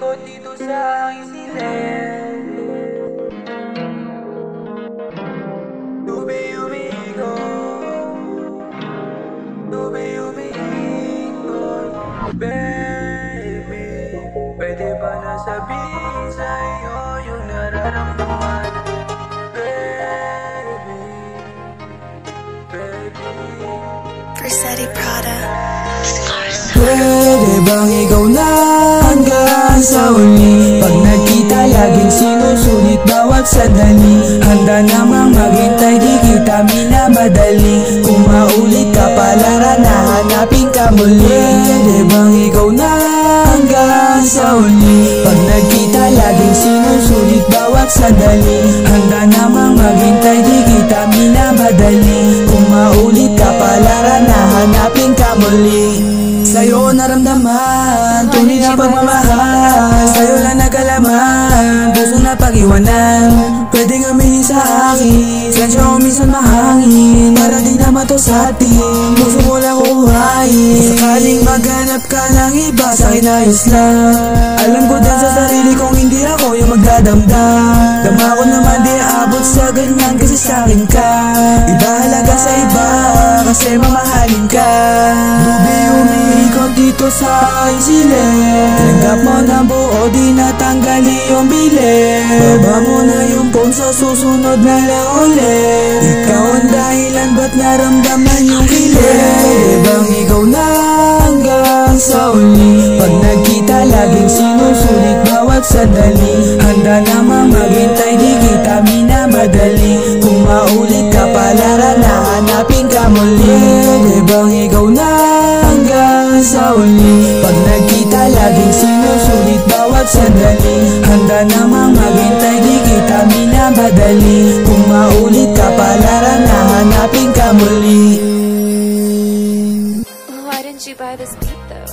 umiikot dito sa aking silid. Tubig umiikot, tubig umiikot. Baby, pwede ba na sabihin sa'yo yung nararamdaman? Versetti Prada. Pwede bang ikaw na hanggang sa uli? Pag nagkita laging sinusulit bawat sandali. Handa namang maghintay, di kita minamadali. Kung maulit ka palaran, nahanapin ka muli. Pwede bang ikaw na hanggang sa uli? Pag nagkita laging sinusulit bawat sandali. Handa namang maghintay, di kita minamadali. Kung maulit ka palaran, nahanapin ka muli. Sa'yo naramdaman, tunay na pagmamahal. Sa'yo lang nagalaman, puso na pag-iwanan. Pwedeng aminin sa akin, sensya ko minsan mahangin. Para di naman to sa atin, puso mo lang kukuhain. Sakaling maghanap ka ng iba, sa'kin ayos lang. Alam ko din sa sarili kong hindi ako yung magdadamdam. Dama ko naman di aabot sa ganyan kasi sa'kin ka. Iba halaga sa iba, kasi mamahalin ka. Lubi umiikot dito sa aking silid. Tinanggap mo ng buo, di natanggali yung bilit. Baba mo na yung phone, sa susunod na lang ulit. Ikaw ang dahilan ba't naramdaman yung kilig. Bang ikaw na hanggang sa uli? Pag nagkita laging sinusulit bawat sandali. Handa namang maghintay, di kita minamadali. Kung maulit ka palaran, nahanapin ka muli. Bang ikaw na hanggang sa uli? Pag nagkita laging sinusulit bawat sandali. Handa namang maghintay, di kita minamadali. Kung maulit ka palaran, nahanapin ka muli. Why didn't you buy this beat though?